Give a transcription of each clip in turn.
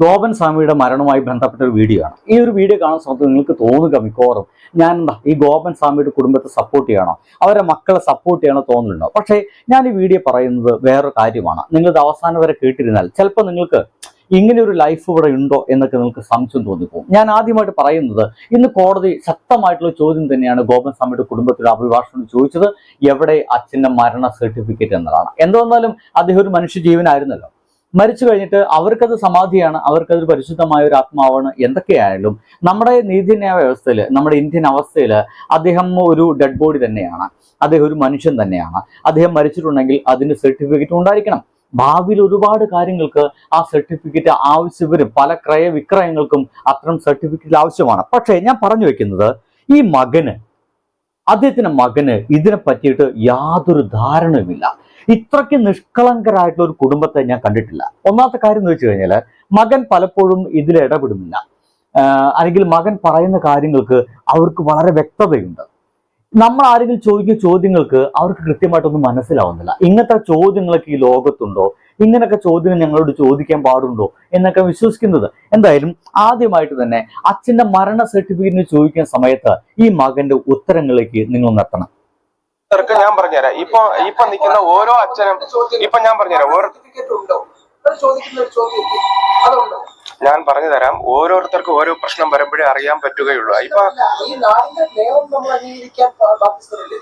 ഗോപൻ സ്വാമിയുടെ മരണവുമായി ബന്ധപ്പെട്ട ഒരു വീഡിയോ ആണ്. ഈ ഒരു വീഡിയോ കാണുന്ന സമയത്ത് നിങ്ങൾക്ക് തോന്നുക മിക്കവാറും ഞാൻ ഈ ഗോപൻ സ്വാമിയുടെ കുടുംബത്തെ സപ്പോർട്ട് ചെയ്യണോ, അവരെ മക്കളെ സപ്പോർട്ട് ചെയ്യണോ തോന്നുന്നുണ്ടോ? പക്ഷേ ഞാൻ ഈ വീഡിയോ പറയുന്നത് വേറൊരു കാര്യമാണ്. നിങ്ങളിത് അവസാനം വരെ കേട്ടിരുന്നാൽ ചിലപ്പോൾ നിങ്ങൾക്ക് ഇങ്ങനെ ഒരു ലൈഫ് ഇവിടെ ഉണ്ടോ എന്നൊക്കെ നിങ്ങൾക്ക് സംശയം തോന്നിപ്പോകും. ഞാൻ ആദ്യമായിട്ട് പറയുന്നത്, ഇന്ന് കോടതി ശക്തമായിട്ടുള്ള ചോദ്യം തന്നെയാണ് ഗോപൻ സ്വാമിയുടെ കുടുംബത്തിലെ അഭിഭാഷകൻ ചോദിച്ചത്, എവിടെ അച്ഛൻ്റെ മരണ സർട്ടിഫിക്കറ്റ് എന്നതാണ്. എന്തുവന്നാലും അദ്ദേഹം ഒരു മനുഷ്യജീവനായിരുന്നല്ലോ. മരിച്ചു കഴിഞ്ഞിട്ട് അവർക്കത് സമാധിയാണ്, അവർക്കത് പരിശുദ്ധമായ ഒരു ആത്മാവാണ്. എന്തൊക്കെയായാലും നമ്മുടെ നീതിന്യായ വ്യവസ്ഥയിൽ, നമ്മുടെ ഇന്ത്യൻ അവസ്ഥയിൽ അദ്ദേഹം ഒരു ഡെഡ് ബോഡി തന്നെയാണ്, അദ്ദേഹം ഒരു മനുഷ്യൻ തന്നെയാണ്. അദ്ദേഹം മരിച്ചിട്ടുണ്ടെങ്കിൽ അതിന് സർട്ടിഫിക്കറ്റ് ഉണ്ടായിരിക്കണം. ഭാവിയിൽ ഒരുപാട് കാര്യങ്ങൾക്ക് ആ സർട്ടിഫിക്കറ്റ് ആവശ്യം വരും. പല ക്രയവിക്രയങ്ങൾക്കും അത്തരം സർട്ടിഫിക്കറ്റ് ആവശ്യമാണ്. പക്ഷേ ഞാൻ പറഞ്ഞു വെക്കുന്നത്, ഈ അദ്ദേഹത്തിന്റെ മകന് ഇതിനെ പറ്റിയിട്ട് യാതൊരു ധാരണയുമില്ല. ഇത്രയ്ക്ക് നിഷ്കളങ്കരായിട്ടുള്ള ഒരു കുടുംബത്തെ ഞാൻ കണ്ടിട്ടില്ല. ഒന്നാമത്തെ കാര്യം എന്ന് വെച്ച് കഴിഞ്ഞാൽ, മകൻ പലപ്പോഴും ഇതിൽ ഇടപെടുന്നില്ല, അല്ലെങ്കിൽ മകൻ പറയുന്ന കാര്യങ്ങൾക്ക് അവർക്ക് വളരെ വ്യക്തതയുണ്ട്. നമ്മൾ ആരെങ്കിലും ചോദിക്കുന്ന ചോദ്യങ്ങൾക്ക് അവർക്ക് കൃത്യമായിട്ടൊന്നും മനസ്സിലാവുന്നില്ല. ഇങ്ങനത്തെ ചോദ്യങ്ങളൊക്കെ ഈ ലോകത്തുണ്ടോ, ഇങ്ങനൊക്കെ ചോദ്യങ്ങൾ ഞങ്ങളോട് ചോദിക്കാൻ പാടുണ്ടോ എന്നൊക്കെ വിശ്വസിക്കുന്നത്. എന്തായാലും ആദ്യമായിട്ട് തന്നെ അച്ഛൻ്റെ മരണ സർട്ടിഫിക്കറ്റിന് ചോദിക്കുന്ന സമയത്ത് ഈ മകന്റെ ഉത്തരങ്ങളിലേക്ക് നിങ്ങൾ എത്തണം. ഞാൻ പറഞ്ഞുതരാം. ഇപ്പൊ നിൽക്കുന്ന ഓരോ അച്ഛനും ഞാൻ പറഞ്ഞുതരാം. ഞാൻ പറഞ്ഞു തരാം. ഓരോരുത്തർക്കും ഓരോ പ്രശ്നം വരുമ്പോഴേ അറിയാൻ പറ്റുകയുള്ളൂ. ഇപ്പൊ ഈ നാടിന്റെ നിയമം നമ്മൾ അംഗീകരിക്കാൻ ബാധ്യസ്ഥരല്ലേ?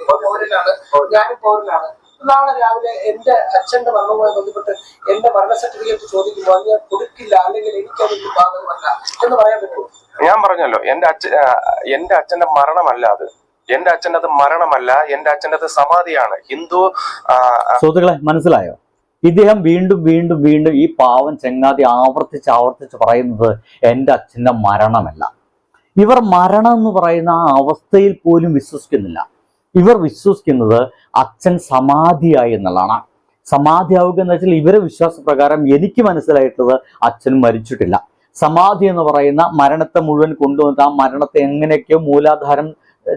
ഞാനും പൗരനാണ്. നാളെ രാവിലെ എന്റെ അച്ഛന്റെ മരണവുമായി ബന്ധപ്പെട്ട് എന്റെ മരണ സർട്ടിഫിക്കറ്റ് ചോദിക്കുമ്പോൾ അത് ഞാൻ കൊടുക്കില്ല, അല്ലെങ്കിൽ എനിക്കതൊന്നും ബാധകമല്ല എന്ന് പറയാൻ പറ്റുമോ? ഞാൻ പറഞ്ഞല്ലോ, എന്റെ അച്ഛന്റെ മരണമല്ല അത്. എന്റെ അച്ഛനത് മരണമല്ല, എന്റെ അച്ഛനത് സമാധിയാണ്. ഹിന്ദു സുഹൃത്തുക്കളെ, മനസ്സിലായോ? ഇദ്ദേഹം വീണ്ടും വീണ്ടും വീണ്ടും ഈ പാവൻ ചെങ്ങാതി ആവർത്തിച്ച് പറയുന്നത് എൻ്റെ അച്ഛൻ്റെ മരണമല്ല. ഇവർ മരണം എന്ന് പറയുന്ന ആ അവസ്ഥയിൽ പോലും വിശ്വസിക്കുന്നില്ല. ഇവർ വിശ്വസിക്കുന്നത് അച്ഛൻ സമാധിയായി എന്നുള്ളതാണ്. സമാധിയാവുക എന്ന് വെച്ചാൽ ഇവരെ വിശ്വാസപ്രകാരം എനിക്ക് മനസ്സിലായിട്ടുള്ളത് അച്ഛൻ മരിച്ചിട്ടില്ല. സമാധി എന്ന് പറയുന്ന മരണത്തെ മുഴുവൻ കൊണ്ടുവന്നിട്ട് ആ മരണത്തെ എങ്ങനെയൊക്കെയോ മൂലാധാരം,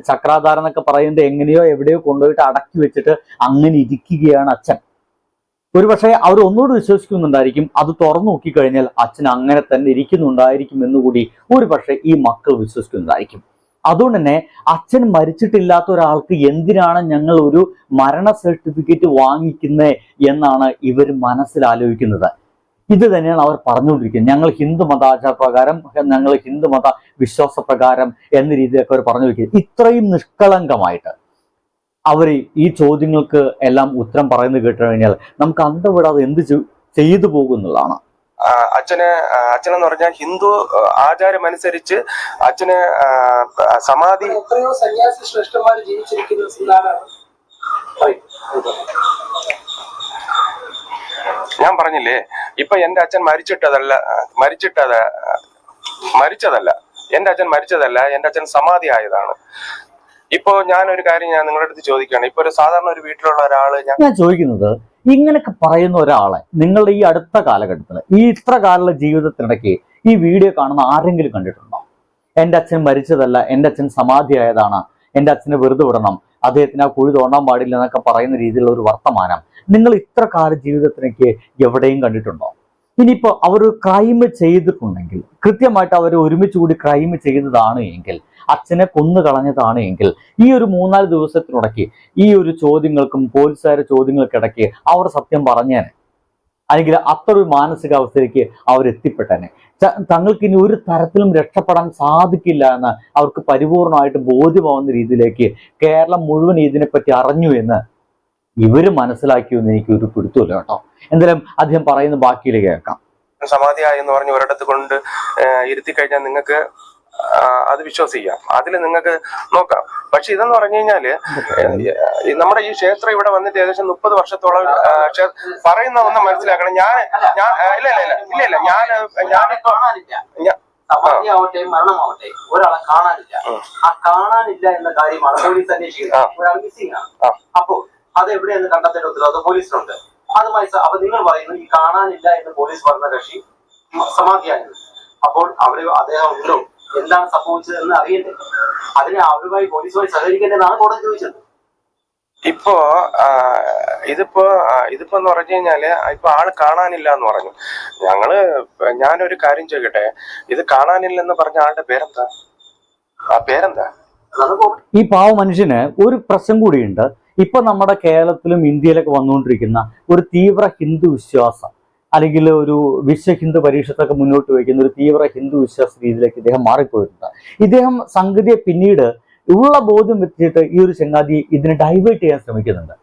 ചക്രാധാരം എന്നൊക്കെ പറയുന്നത് എങ്ങനെയോ എവിടെയോ കൊണ്ടുപോയിട്ട് അടക്കി വെച്ചിട്ട് അങ്ങനെ ഇരിക്കുകയാണ് അച്ഛൻ. ഒരുപക്ഷെ അവർ ഒന്നുകൂടി വിശ്വസിക്കുന്നുണ്ടായിരിക്കും, അത് തുറന്നു നോക്കിക്കഴിഞ്ഞാൽ അച്ഛൻ അങ്ങനെ തന്നെ ഇരിക്കുന്നുണ്ടായിരിക്കും എന്നുകൂടി ഒരുപക്ഷെ ഈ മക്കൾ വിശ്വസിക്കുന്നുണ്ടായിരിക്കും. അതുകൊണ്ട് തന്നെ അച്ഛൻ മരിച്ചിട്ടില്ലാത്ത ഒരാൾക്ക് എന്തിനാണ് ഞങ്ങൾ ഒരു മരണ സർട്ടിഫിക്കറ്റ് വാങ്ങിക്കുന്നത് എന്നാണ് ഇവർ മനസ്സിലാലോചിക്കുന്നത്. ഇത് തന്നെയാണ് അവർ പറഞ്ഞുകൊണ്ടിരിക്കുന്നത്. ഞങ്ങൾ ഹിന്ദു മതാചാരപ്രകാരം, ഞങ്ങൾ ഹിന്ദു മത വിശ്വാസപ്രകാരം എന്ന രീതിയിലൊക്കെ അവർ പറഞ്ഞുകൊണ്ടിരിക്കുന്നത്. ഇത്രയും നിഷ്കളങ്കമായിട്ട് അവർ ഈ ചോദ്യങ്ങൾക്ക് എല്ലാം ഉത്തരം പറയുന്നത് കേട്ട് കഴിഞ്ഞാൽ നമുക്ക് അന്തവിടാതെ എന്ത് ചെയ്തു പോകുന്നതാണ്. അച്ഛനെന്ന് പറഞ്ഞാൽ ഹിന്ദു ആചാരം അനുസരിച്ച് അച്ഛന് സമാധി, എത്രയോ സന്യാസി ശ്രേഷ്ഠന്മാർ ജീവിച്ചിരിക്കുന്ന. ഞാൻ പറഞ്ഞില്ലേ, ഇപ്പൊ എന്റെ അച്ഛൻ മരിച്ചതല്ല. എന്റെ അച്ഛൻ മരിച്ചതല്ല, എന്റെ അച്ഛൻ സമാധി ആയതാണ്. ഇപ്പോ ഞാനൊരു കാര്യം നിങ്ങളുടെ അടുത്ത് ചോദിക്കുകയാണ്. ഇപ്പൊ ഒരു സാധാരണ ഒരു വീട്ടിലുള്ള ഒരാള് ഞാൻ ചോദിക്കുന്നത്, ഇങ്ങനെയൊക്കെ പറയുന്ന ഒരാളെ നിങ്ങളുടെ ഈ അടുത്ത കാലഘട്ടത്തിൽ, ഈ ഇത്ര കാല ജീവിതത്തിനിടയ്ക്ക് ഈ വീഡിയോ കാണുന്ന ആരെങ്കിലും കണ്ടിട്ടുണ്ടോ? എൻ്റെ അച്ഛൻ മരിച്ചതല്ല, എൻ്റെ അച്ഛൻ സമാധിയായതാണ്, എൻ്റെ അച്ഛനെ വെറുതെ വിടണം, അദ്ദേഹത്തിന് ആ കുഴി തോണ്ടാൻ പാടില്ല എന്നൊക്കെ പറയുന്ന രീതിയിലുള്ള ഒരു വർത്തമാനം നിങ്ങൾ ഇത്ര കാല ജീവിതത്തിനൊക്കെ എവിടെയും കണ്ടിട്ടുണ്ടോ? ഇനിയിപ്പോൾ അവർ ക്രൈം ചെയ്തിട്ടുണ്ടെങ്കിൽ, കൃത്യമായിട്ട് അവർ ഒരുമിച്ച് കൂടി ക്രൈം ചെയ്തതാണ് എങ്കിൽ, അച്ഛനെ കൊന്നു കളഞ്ഞതാണ് എങ്കിൽ, ഈ ഒരു 3-4 ദിവസത്തിനിടയ്ക്ക് ഈ ഒരു ചോദ്യങ്ങൾക്കും പോലീസുകാരുടെ ചോദ്യങ്ങൾക്കിടയ്ക്ക് അവർ സത്യം പറഞ്ഞേനെ, അല്ലെങ്കിൽ അത്ര ഒരു മാനസികാവസ്ഥയിലേക്ക് അവരെത്തിപ്പെട്ടേനെ. തങ്ങൾക്ക് ഇനി ഒരു തരത്തിലും രക്ഷപ്പെടാൻ സാധിക്കില്ല എന്ന് അവർക്ക് പരിപൂർണമായിട്ട് ബോധ്യമാവുന്ന രീതിയിലേക്ക് കേരളം മുഴുവൻ ഇതിനെപ്പറ്റി അറിഞ്ഞു എന്ന് ഇവര് മനസ്സിലാക്കിയെന്ന് എനിക്ക് ഒരു പിടുത്തമില്ല കേട്ടോ. എന്തായാലും അദ്ദേഹം പറയുന്ന ബാക്കിയിലേക്ക് കേൾക്കാം. സമാധിയായി എന്ന് പറഞ്ഞ് ഒരിടത്ത് കൊണ്ട് ഇരുത്തി കഴിഞ്ഞാൽ നിങ്ങൾക്ക് അത് വിശ്വസിക്കാം, അതിൽ നിങ്ങൾക്ക് നോക്കാം. പക്ഷെ ഇതെന്ന് പറഞ്ഞു കഴിഞ്ഞാല് നമ്മുടെ ഈ ക്ഷേത്രം ഇവിടെ വന്നിട്ട് ഏകദേശം 30 വർഷത്തോളം പറയുന്ന ഒന്ന് മനസ്സിലാക്കണം. സമാധിയാവട്ടെ മരണമാവട്ടെ ഒരാളെ കാണാനില്ല. ആ കാണാനില്ല എന്ന കാര്യമാണ് പോലീസ് അന്വേഷിക്കുന്നത്. ഒരാൾ മിസ്സിംഗ് ആണ്. അപ്പോൾ അത് എവിടെയെന്ന് കണ്ടെത്തേണ്ട ഉത്തരവാദിത്വം പോലീസിനുണ്ട്. അതുമായി അപ്പൊ നിങ്ങൾ പറയുന്നു ഈ കാണാനില്ല എന്ന് പോലീസ് പറഞ്ഞ കക്ഷി സമാധിയായിരുന്നു. അപ്പോൾ അദ്ദേഹം ഉണ്ടോ, എന്താണ് സംഭവിച്ചത് എന്ന് അറിയണ്ടേ? അതിന് അവരുമായി പോലീസുമായി സഹകരിക്കേണ്ടതാണ് കോടതി ചോദിച്ചത്. ഇപ്പോ ഇതിപ്പോ എന്ന് പറഞ്ഞു കഴിഞ്ഞാല് ഇപ്പൊ ആള് കാണാനില്ല എന്ന് പറഞ്ഞു. ഞാനൊരു കാര്യം ചോദിക്കട്ടെ, ഇത് കാണാനില്ലെന്ന് പറഞ്ഞ ആളുടെ പേരെന്താ? ആ പേരെന്താ? ഈ പാവ മനുഷ്യന് ഒരു പ്രശ്നം കൂടിയുണ്ട്. ഇപ്പൊ നമ്മുടെ കേരളത്തിലും ഇന്ത്യയിലൊക്കെ വന്നുകൊണ്ടിരിക്കുന്ന ഒരു തീവ്ര ഹിന്ദു വിശ്വാസം, അല്ലെങ്കിൽ ഒരു വിശ്വ ഹിന്ദു പരീക്ഷത്തൊക്കെ മുന്നോട്ട് വയ്ക്കുന്ന ഒരു തീവ്ര ഹിന്ദു വിശ്വാസ രീതിയിലേക്ക് ഇദ്ദേഹം മാറിപ്പോയിട്ടുണ്ട്. ഇദ്ദേഹം സംഗതിയെ പിന്നീട് ഉള്ള ബോധ്യം വെച്ചിട്ട് ഈ ഒരു ചങ്ങാതി ഇതിനെ ഡൈവേർട്ട് ചെയ്യാൻ ശ്രമിക്കുന്നുണ്ട്.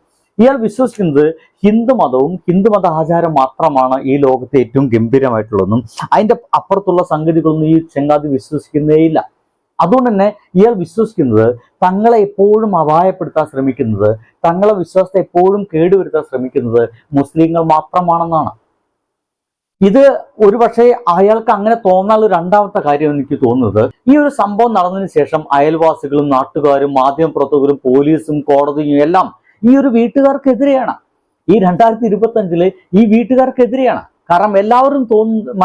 ഇയാൾ വിശ്വസിക്കുന്നത് ഹിന്ദുമതവും ഹിന്ദുമത ആചാരം മാത്രമാണ് ഈ ലോകത്തെ ഏറ്റവും ഗംഭീരമായിട്ടുള്ളതെന്നും അതിന്റെ അപ്പുറത്തുള്ള സംഗതികളൊന്നും ഈ ചങ്ങാതി വിശ്വസിക്കുന്നേയില്ല. അതുകൊണ്ട് തന്നെ ഇയാൾ വിശ്വസിക്കുന്നത് തങ്ങളെ എപ്പോഴും അപായപ്പെടുത്താൻ ശ്രമിക്കുന്നത്, തങ്ങളെ വിശ്വാസത്തെ എപ്പോഴും കേടുവരുത്താൻ ശ്രമിക്കുന്നത് മുസ്ലിങ്ങൾ മാത്രമാണെന്നാണ്. ഇത് ഒരുപക്ഷെ അയാൾക്ക് അങ്ങനെ തോന്നാനുള്ള രണ്ടാമത്തെ കാര്യം എനിക്ക് തോന്നുന്നത്, ഈ ഒരു സംഭവം നടന്നതിന് ശേഷം അയൽവാസികളും നാട്ടുകാരും മാധ്യമപ്രവർത്തകരും പോലീസും കോടതിയും എല്ലാം ഈ ഒരു വീട്ടുകാർക്കെതിരെയാണ്. ഈ 2025 ഈ വീട്ടുകാർക്കെതിരെയാണ്. കാരണം എല്ലാവരും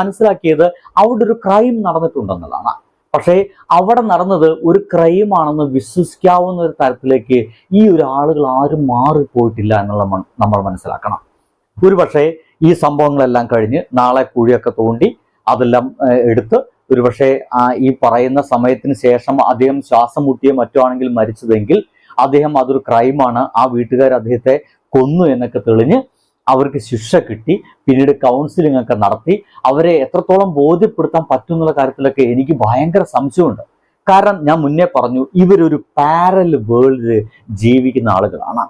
മനസ്സിലാക്കിയത് അവിടെ ഒരു ക്രൈം നടന്നിട്ടുണ്ടെന്നുള്ളതാണ്. പക്ഷേ അവിടെ നടന്നത് ഒരു ക്രൈമാണെന്ന് വിശ്വസിക്കാവുന്ന ഒരു തരത്തിലേക്ക് ഈ ഒരു ആളുകൾ ആരും മാറിപ്പോയിട്ടില്ല എന്നുള്ള നമ്മൾ മനസ്സിലാക്കണം. ഒരുപക്ഷെ ഈ സംഭവങ്ങളെല്ലാം കഴിഞ്ഞ് നാളെ കുഴിയൊക്കെ തോണ്ടി അതെല്ലാം എടുത്ത് ഒരുപക്ഷെ ഈ പറയുന്ന സമയത്തിന് ശേഷം അദ്ദേഹം ശ്വാസം മുട്ടിയോ മറ്റോ ആണെങ്കിൽ മരിച്ചതെങ്കിൽ അദ്ദേഹം അതൊരു ക്രൈമാണ്, ആ വീട്ടുകാർ അദ്ദേഹത്തെ കൊന്നു എന്നൊക്കെ തെളിഞ്ഞ് അവർക്ക് ശിക്ഷ കിട്ടി, പിന്നീട് കൗൺസിലിംഗ് ഒക്കെ നടത്തി അവരെ എത്രത്തോളം ബോധ്യപ്പെടുത്താൻ പറ്റും എന്നുള്ള കാര്യത്തിലൊക്കെ എനിക്ക് ഭയങ്കര സംശയമുണ്ട്. കാരണം ഞാൻ മുന്നേ പറഞ്ഞു, ഇവരൊരു പാരലൽ വേൾഡിൽ ജീവിക്കുന്ന ആളുകളാണ്.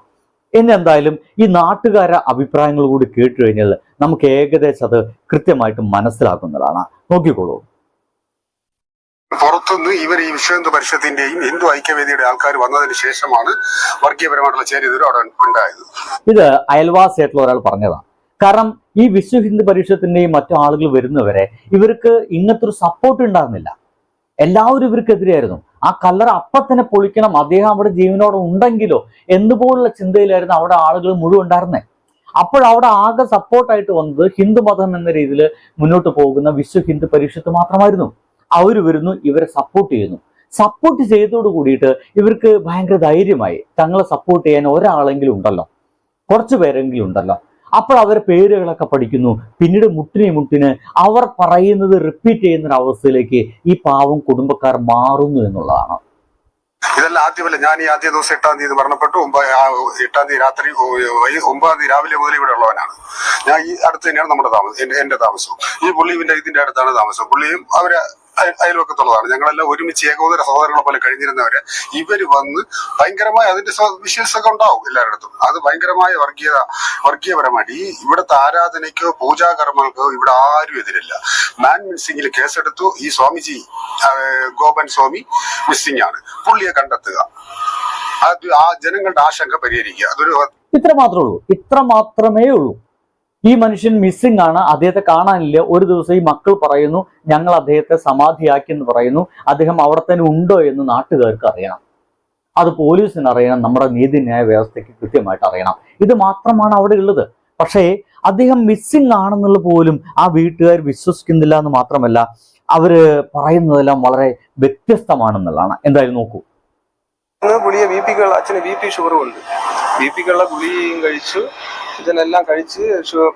എന്തായാലും ഈ നാട്ടുകാരുടെ അഭിപ്രായങ്ങൾ കൂടി കേട്ടു കഴിഞ്ഞാൽ നമുക്ക് ഏകദേശം അത് കൃത്യമായിട്ട് മനസ്സിലാക്കുന്നതാണ്. നോക്കിക്കോളൂ. പുറത്തുനിന്ന് ഇവർ ഈ വിശ്വ ഹിന്ദു പരിഷത്തിന്റെയും ഹിന്ദു ഐക്യവേദിയുടെ ആൾക്കാർ വന്നതിന് ശേഷമാണ് വർഗീയപരമായിട്ടുള്ള ചേരിതിരും അവിടെ ഉണ്ടായത്. ഇത് അയൽവാസിയായിട്ടുള്ള ഒരാൾ പറഞ്ഞതാണ്. കാരണം ഈ വിശ്വ ഹിന്ദു പരിഷത്തിന്റെയും മറ്റു ആളുകൾ വരുന്നവരെ ഇവർക്ക് ഇങ്ങനത്തെ ഒരു സപ്പോർട്ട് ഉണ്ടാകുന്നില്ല. എല്ലാവരും ഇവർക്കെതിരെയായിരുന്നു. ആ കല്ലറ അപ്പം തന്നെ പൊളിക്കണം, അദ്ദേഹം അവിടെ ജീവനോടെ ഉണ്ടെങ്കിലോ എന്നുപോലുള്ള ചിന്തയിലായിരുന്നു അവിടെ ആളുകൾ മുഴുവൻ ഉണ്ടായിരുന്നേ. അപ്പോഴവിടെ ആകെ സപ്പോർട്ടായിട്ട് വന്നത് ഹിന്ദു മതം എന്ന രീതിയിൽ മുന്നോട്ട് പോകുന്ന വിശ്വ ഹിന്ദു പരിഷത്ത് മാത്രമായിരുന്നു. അവർ വരുന്നു, ഇവരെ സപ്പോർട്ട് ചെയ്യുന്നു. സപ്പോർട്ട് ചെയ്തോട് കൂടിയിട്ട് ഇവർക്ക് ഭയങ്കര ധൈര്യമായി. തങ്ങളെ സപ്പോർട്ട് ചെയ്യാൻ ഒരാളെങ്കിലും ഉണ്ടല്ലോ, കുറച്ചു പേരെങ്കിലും ഉണ്ടല്ലോ. അപ്പോൾ അവരെ പേരുകളൊക്കെ പഠിക്കുന്നു. പിന്നീട് മുട്ടിന് അവർ പറയുന്നത് റിപ്പീറ്റ് ചെയ്യുന്ന ഒരു അവസ്ഥയിലേക്ക് ഈ പാവം കുടുംബക്കാർ മാറുന്നു എന്നുള്ളതാണ്. ഇതെല്ലാം ആദ്യമല്ല, ഞാൻ ഈ ആദ്യ ദിവസം 8-ാം തീയതി മരണപ്പെട്ടു. 8-ാം തീയതി രാത്രി 9-ാം തീയതി രാവിലെ മുതൽ ഇവിടെ ഉള്ളവനാണ് ഞാൻ. ഈ അടുത്ത് തന്നെയാണ് നമ്മുടെ താമസം, എന്റെ താമസം. ഈ പുള്ളി ഇതിന്റെ അടുത്താണ് താമസം. പുള്ളിയും അവരെ അയൽവക്കത്തുള്ളതാണ്. ഞങ്ങളെല്ലാം ഒരുമിച്ച് ഏകോദര സഹോദരങ്ങളെ പോലെ കഴിഞ്ഞിരുന്നവര് ഇവര് വന്ന് ഭയങ്കരമായ അതിന്റെ വിഷ്വൽസ് ഒക്കെ ഉണ്ടാവും എല്ലാവരിടത്തും. അത് ഭയങ്കരമായ വർഗീയപരമായിട്ട് ഈ ഇവിടുത്തെ ആരാധനയ്ക്കോ പൂജാകർമ്മങ്ങൾക്കോ ഇവിടെ ആരും എതിരില്ല. മാൻ മിസ്സിംഗിൽ കേസെടുത്തു. ഈ സ്വാമിജി ഗോപൻ സ്വാമി മിസ്സിംഗ് ആണ്. പുള്ളിയെ കണ്ടെത്തുക, അത് ആ ജനങ്ങളുടെ ആശങ്ക പരിഹരിക്കുക. അതൊരു ഇത്ര മാത്രമേ ഉള്ളൂ. ഈ മനുഷ്യൻ മിസ്സിംഗ് ആണ്, അദ്ദേഹത്തെ കാണാനില്ല. ഒരു ദിവസം ഈ മക്കൾ പറയുന്നു ഞങ്ങൾ അദ്ദേഹത്തെ സമാധിയാക്കി എന്ന് പറയുന്നു. അദ്ദേഹം അവിടെ തന്നെ ഉണ്ടോ എന്ന് നാട്ടുകാർക്ക് അറിയണം, അത് പോലീസിന് അറിയണം, നമ്മുടെ നീതിന്യായ വ്യവസ്ഥയ്ക്ക് കൃത്യമായിട്ട് അറിയണം. ഇത് മാത്രമാണ് അവിടെ ഉള്ളത്. പക്ഷേ അദ്ദേഹം മിസ്സിംഗ് ആണെന്നുള്ള പോലും ആ വീട്ടുകാർ വിശ്വസിക്കുന്നില്ല എന്ന് മാത്രമല്ല, അവര് പറയുന്നതെല്ലാം വളരെ വ്യത്യസ്തമാണെന്നുള്ളതാണ്. എന്തായാലും നോക്കൂ. ഗുളിക അച്ഛന് BP ഷുഗറും ഉണ്ട്. BPക്കുള്ള ഗുളികയും കഴിച്ചു, ഇതിനെല്ലാം കഴിച്ച്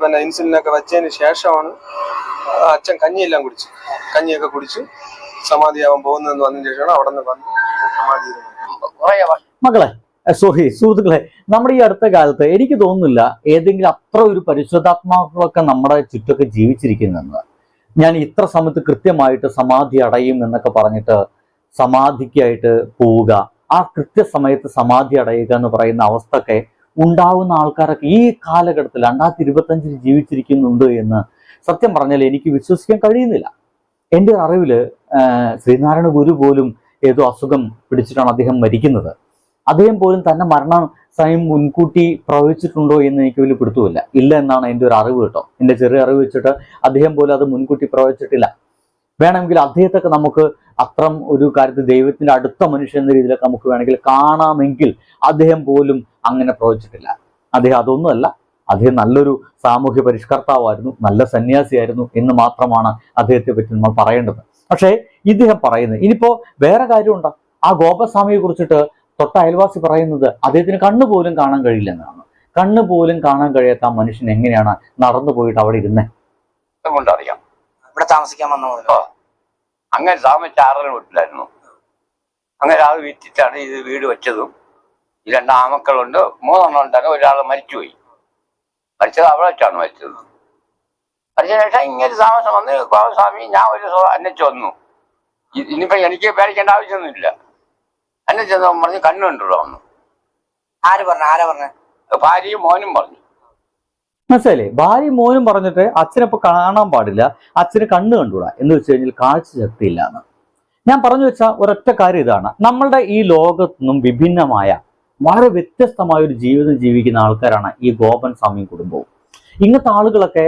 പിന്നെ ഇൻസുലിനൊക്കെ വെച്ചതിന് ശേഷമാണ് അച്ഛൻ കഞ്ഞിയെല്ലാം കുടിച്ചു. കഞ്ഞിയൊക്കെ കുടിച്ചു സമാധിയാവാൻ പോകുന്നതെന്ന് വന്നതിന് ശേഷമാണ് അവിടെ നിന്ന് വന്ന് സമാധി. മക്കളെ, സുഹൃത്തുക്കളെ, നമ്മുടെ ഈ അടുത്ത കാലത്ത് എനിക്ക് തോന്നുന്നില്ല ഏതെങ്കിലും അത്ര ഒരു പരിശുദ്ധാത്മാക്കളൊക്കെ നമ്മുടെ ചുറ്റൊക്കെ ജീവിച്ചിരിക്കുന്നെന്ന്. ഞാൻ ഇത്ര സമയത്ത് കൃത്യമായിട്ട് സമാധി അടയും എന്നൊക്കെ പറഞ്ഞിട്ട് സമാധിക്കായിട്ട് പോവുക, ആ കൃത്യസമയത്ത് സമാധി അടയുക എന്ന് പറയുന്ന അവസ്ഥയൊക്കെ ഉണ്ടാവുന്ന ആൾക്കാരൊക്കെ ഈ കാലഘട്ടത്തിൽ 2025 ജീവിച്ചിരിക്കുന്നുണ്ട് എന്ന് സത്യം പറഞ്ഞാൽ എനിക്ക് വിശ്വസിക്കാൻ കഴിയുന്നില്ല. എൻ്റെ ഒരു അറിവില് ശ്രീനാരായണ ഗുരു പോലും ഏതോ അസുഖം പിടിച്ചിട്ടാണ് അദ്ദേഹം മരിക്കുന്നത്. അദ്ദേഹം പോലും തന്നെ മരണ സമയം മുൻകൂട്ടി പ്രവചിച്ചിട്ടുണ്ടോ എന്ന് എനിക്ക് വലിയ പിടുത്തമില്ല. ഇല്ല എന്നാണ് എൻ്റെ ഒരു അറിവ് കേട്ടോ. എൻ്റെ ചെറിയ അറിവ് വെച്ചിട്ട് അദ്ദേഹം പോലും അത് മുൻകൂട്ടി പ്രവചിച്ചിട്ടില്ല. വേണമെങ്കിൽ അദ്ദേഹത്തൊക്കെ നമുക്ക് അത്രം ഒരു കാര്യത്തിൽ ദൈവത്തിന്റെ അടുത്ത മനുഷ്യൻ എന്ന രീതിയിലൊക്കെ നമുക്ക് വേണമെങ്കിൽ കാണാമെങ്കിൽ അദ്ദേഹം പോലും അങ്ങനെ പ്രവചിച്ചിട്ടില്ല. അദ്ദേഹം അതൊന്നുമല്ല. അദ്ദേഹം നല്ലൊരു സാമൂഹ്യ പരിഷ്കർത്താവായിരുന്നു, നല്ല സന്യാസിയായിരുന്നു എന്ന് മാത്രമാണ് അദ്ദേഹത്തെ പറ്റി നമ്മൾ പറയേണ്ടത്. പക്ഷേ ഇദ്ദേഹം പറയുന്നത് ഇനിയിപ്പോ വേറെ കാര്യമുണ്ടോ? ആ ഗോപസ്വാമിയെ കുറിച്ചിട്ട് തൊട്ട അയൽവാസി പറയുന്നത് അദ്ദേഹത്തിന് കണ്ണു പോലും കാണാൻ കഴിയില്ലെന്നാണ്. കണ്ണു പോലും കാണാൻ കഴിയാത്ത ആ മനുഷ്യൻ എങ്ങനെയാണ് നടന്നു പോയിട്ട് അവിടെ ഇരുന്നേ? കൊണ്ടറിയാം. ഇവിടെ താമസിക്കാൻ വന്ന മുതലോ? അങ്ങനെ താമസിച്ച 6 വീട്ടിലായിരുന്നു. അങ്ങനെ അത് വിറ്റിട്ടാണ് ഇത് വീട് വെച്ചതും. ഈ 2 ആമക്കളുണ്ട്, 3 എണ്ണം ഉണ്ടാകും. ഒരാൾ മരിച്ചുപോയി. മരിച്ചത് അവിടെ വെച്ചാണ് മരിച്ചത്. മരിച്ച ശേഷം ഇങ്ങനെ താമസം വന്ന് ഗോപസ്വാമി ഞാൻ ഒരു അന്വേഷിച്ച് വന്നു. ഇനിയിപ്പോ എനിക്ക് പേടിക്കേണ്ട ആവശ്യമൊന്നുമില്ല. അന്വേഷിച്ചെന്ന് പറഞ്ഞ് കണ്ണു കണ്ടുകൂടാ വന്നു. ആരാ പറഞ്ഞ? ഭാര്യയും മോനും പറഞ്ഞു. മനസ്സിലായില്ലേ? ഭാര്യയും മോനും പറഞ്ഞിട്ട് അച്ഛനപ്പൊ കാണാൻ പാടില്ല, അച്ഛന് കണ്ണ് കണ്ടുകൂടാ എന്ന് വെച്ച് കഴിഞ്ഞാൽ കാഴ്ച ശക്തിയില്ല എന്ന്. ഞാൻ പറഞ്ഞു വെച്ച ഒരൊറ്റ കാര്യം ഇതാണ്, നമ്മളുടെ ഈ ലോകത്തു നിന്നും വിഭിന്നമായ വളരെ വ്യത്യസ്തമായ ഒരു ജീവിതം ജീവിക്കുന്ന ആൾക്കാരാണ് ഈ ഗോപൻ സ്വാമിയും കുടുംബവും. ഇങ്ങനത്തെ ആളുകളൊക്കെ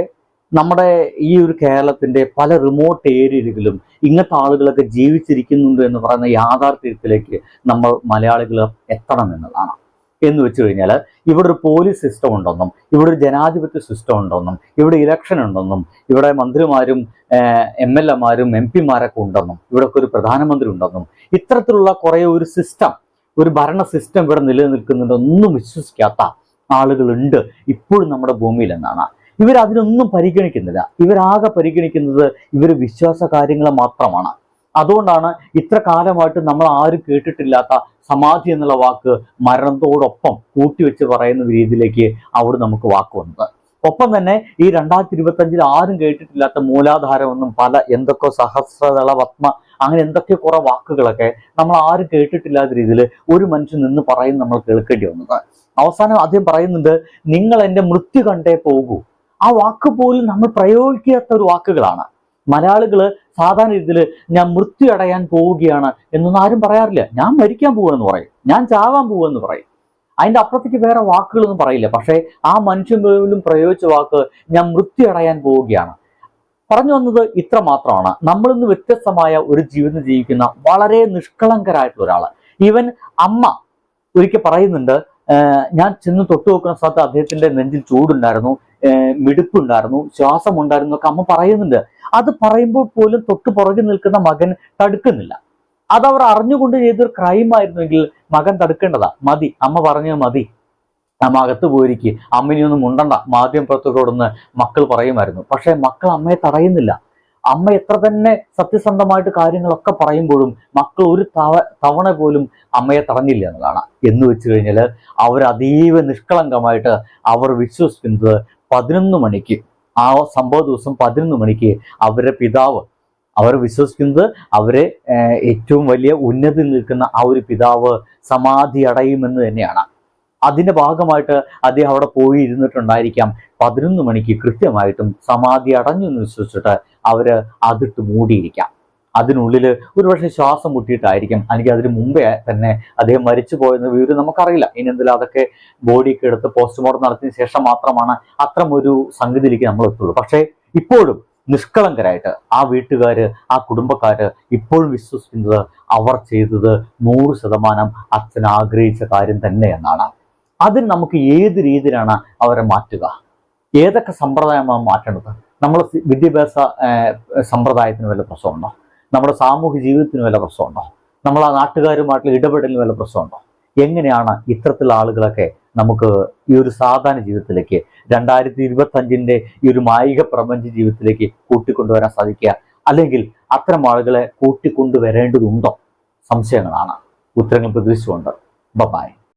നമ്മുടെ ഈ ഒരു കേരളത്തിന്റെ പല റിമോട്ട് ഏരിയകളിലും ഇങ്ങനത്തെ ആളുകളൊക്കെ ജീവിച്ചിരിക്കുന്നുണ്ട് എന്ന് പറയുന്ന യാഥാർത്ഥ്യത്തിലേക്ക് നമ്മൾ മലയാളികൾ എത്തണം എന്നതാണ്. എന്ന് വെച്ച് കഴിഞ്ഞാൽ ഇവിടെ ഒരു പോലീസ് സിസ്റ്റം ഉണ്ടെന്നും ഇവിടെ ഒരു ജനാധിപത്യ സിസ്റ്റം ഉണ്ടെന്നും ഇവിടെ ഇലക്ഷൻ ഉണ്ടെന്നും ഇവിടെ മന്ത്രിമാരും MLA മാരും MP മാരൊക്കെ ഉണ്ടെന്നും ഇവിടെയൊക്കെ ഒരു പ്രധാനമന്ത്രി ഉണ്ടെന്നും ഇത്തരത്തിലുള്ള കുറേ ഒരു സിസ്റ്റം, ഒരു ഭരണ സിസ്റ്റം ഇവിടെ നിലനിൽക്കുന്നുണ്ടെന്നും വിശ്വസിക്കാത്ത ആളുകളുണ്ട് ഇപ്പോഴും നമ്മുടെ ഭൂമിയിൽ എന്നാണ്. ഇവരതിനൊന്നും പരിഗണിക്കുന്നില്ല. ഇവരാകെ പരിഗണിക്കുന്നത് ഇവർ വിശ്വാസ കാര്യങ്ങൾ മാത്രമാണ്. അതുകൊണ്ടാണ് ഇത്ര കാലമായിട്ട് നമ്മൾ ആരും കേട്ടിട്ടില്ലാത്ത സമാധി എന്നുള്ള വാക്ക് മരണത്തോടൊപ്പം കൂട്ടിവെച്ച് പറയുന്ന രീതിയിലേക്ക് അവിടെ നമുക്ക് വാക്ക് വന്നത്. ഒപ്പം തന്നെ ഈ 2025 ആരും കേട്ടിട്ടില്ലാത്ത മൂലാധാരമെന്നും പല എന്തൊക്കെ സഹസ്രദള പത്മ അങ്ങനെ എന്തൊക്കെ കുറെ വാക്കുകളൊക്കെ നമ്മൾ ആരും കേട്ടിട്ടില്ലാത്ത രീതിയിൽ ഒരു മനുഷ്യൻ നിന്ന് പറയുന്നത് നമ്മൾ കേൾക്കേണ്ടി വന്നത്. അവസാനം അദ്ദേഹം പറയുന്നുണ്ട്, നിങ്ങൾ എൻ്റെ മൃത്യു കണ്ടേ പോകൂ. ആ വാക്ക് പോലും നമ്മൾ പ്രയോഗിക്കാത്ത ഒരു വാക്കുകളാണ്. മലയാളികള് സാധാരണ രീതിയിൽ ഞാൻ മൃത്യു അടയാൻ പോവുകയാണ് എന്നൊന്നും ആരും പറയാറില്ല. ഞാൻ മരിക്കാൻ പോവുകയെന്ന് പറയും, ഞാൻ ചാവാൻ പോവുകയെന്ന് പറയും. അതിൻ്റെ അപ്പുറത്തേക്ക് വേറെ വാക്കുകളൊന്നും പറയില്ല. പക്ഷേ ആ മനുഷ്യൻ പോലും പ്രയോഗിച്ച വാക്ക് ഞാൻ മൃത്യു അടയാൻ പോവുകയാണ്. പറഞ്ഞു വന്നത് ഇത്ര മാത്രമാണ്. നമ്മളിന്ന് വ്യത്യസ്തമായ ഒരു ജീവിതം ജീവിക്കുന്ന വളരെ നിഷ്കളങ്കരായിട്ടുള്ള ഒരാള്. ഈവൻ അമ്മ ഒരിക്കൽ പറയുന്നുണ്ട്, ഞാൻ ചെന്ന് തൊട്ടു നോക്കുന്ന സ്ഥലത്ത് അദ്ദേഹത്തിന്റെ നെഞ്ചിൽ ചൂടുണ്ടായിരുന്നു, മിടുപ്പുണ്ടായിരുന്നു, ശ്വാസമുണ്ടായിരുന്നു ഒക്കെ അമ്മ പറയുന്നുണ്ട്. അത് പറയുമ്പോൾ പോലും തൊട്ടു പുറകിൽ നിൽക്കുന്ന മകൻ തടുക്കുന്നില്ല. അതവർ അറിഞ്ഞുകൊണ്ട് ചെയ്തൊരു ക്രൈം ആയിരുന്നെങ്കിൽ മകൻ തടുക്കേണ്ടതാ. മതി, അമ്മ പറഞ്ഞത് മതി, അമ്മ അകത്ത് പോയിരിക്കും, അമ്മനെയൊന്നും മുണ്ടണ്ട, മാധ്യമപ്രവർത്തകരോടൊന്ന് മക്കൾ പറയുമായിരുന്നു. പക്ഷെ മക്കൾ അമ്മയെ തടയുന്നില്ല. അമ്മ എത്ര തന്നെ സത്യസന്ധമായിട്ട് കാര്യങ്ങളൊക്കെ പറയുമ്പോഴും മക്കൾ ഒരു തവണ പോലും അമ്മയെ തടഞ്ഞില്ല എന്നതാണ്. എന്ന് വെച്ച് കഴിഞ്ഞാൽ അവർ അതീവ നിഷ്കളങ്കമായിട്ട് അവർ വിശ്വസിക്കുന്നത് 11 മണിക്ക് ആ സംഭവ ദിവസം 11 മണിക്ക് അവരുടെ പിതാവ്, അവർ വിശ്വസിക്കുന്നത് അവരെ ഏറ്റവും വലിയ ഉന്നതി നിൽക്കുന്ന ആ ഒരു പിതാവ് സമാധി അടയുമെന്ന് തന്നെയാണ്. അതിന്റെ ഭാഗമായിട്ട് അദ്ദേഹം അവിടെ പോയി ഇരുന്നിട്ടുണ്ടായിരിക്കാം. 11 മണിക്ക് കൃത്യമായിട്ടും സമാധി അടഞ്ഞു എന്ന് വിശ്വസിച്ചിട്ട് അവര് അതിട്ട് മൂടിയിരിക്കാം. അതിനുള്ളിൽ ഒരുപക്ഷെ ശ്വാസം മുട്ടിയിട്ടായിരിക്കും, അല്ലെങ്കിൽ അതിന് മുമ്പേ തന്നെ അദ്ദേഹം മരിച്ചു പോയെന്ന വിവരം നമുക്കറിയില്ല. ഇനി എന്തെങ്കിലും അതൊക്കെ ബോഡിയൊക്കെ എടുത്ത് പോസ്റ്റ്മോർട്ടം നടത്തിയ ശേഷം മാത്രമാണ് അത്തരം ഒരു സംഗതിയിലേക്ക് നമ്മൾ എത്തുള്ളൂ. പക്ഷേ ഇപ്പോഴും നിഷ്കളങ്കരായിട്ട് ആ വീട്ടുകാര്, ആ കുടുംബക്കാര് ഇപ്പോഴും വിശ്വസിക്കുന്നത് അവർ ചെയ്തത് 100% അച്ഛൻ ആഗ്രഹിച്ച കാര്യം തന്നെ എന്നാണ്. അതിന് നമുക്ക് ഏത് രീതിയിലാണ് അവരെ മാറ്റുക, ഏതൊക്കെ സമ്പ്രദായമാണ് മാറ്റേണ്ടത്? നമ്മൾ വിദ്യാഭ്യാസ സമ്പ്രദായത്തിന് വല്ല പ്രശ്നമുണ്ടോ? നമ്മുടെ സാമൂഹ്യ ജീവിതത്തിന് വല്ല പ്രശ്നമുണ്ടോ? നമ്മൾ ആ നാട്ടുകാരുമായിട്ടുള്ള ഇടപെടലിന് വല്ല പ്രശ്നമുണ്ടോ? എങ്ങനെയാണ് ഇത്തരത്തിലുള്ള ആളുകളൊക്കെ നമുക്ക് ഈ ഒരു സാധാരണ ജീവിതത്തിലേക്ക് 2025 ഈ ഒരു മായിക പ്രപഞ്ച ജീവിതത്തിലേക്ക് കൂട്ടിക്കൊണ്ടുവരാൻ സാധിക്കുക? അല്ലെങ്കിൽ അത്തരം ആളുകളെ കൂട്ടിക്കൊണ്ടുവരേണ്ടതുണ്ടോ? സംശയങ്ങളാണ്. ഉത്തരങ്ങൾ പ്രതീക്ഷിച്ചുകൊണ്ട് ബൈ.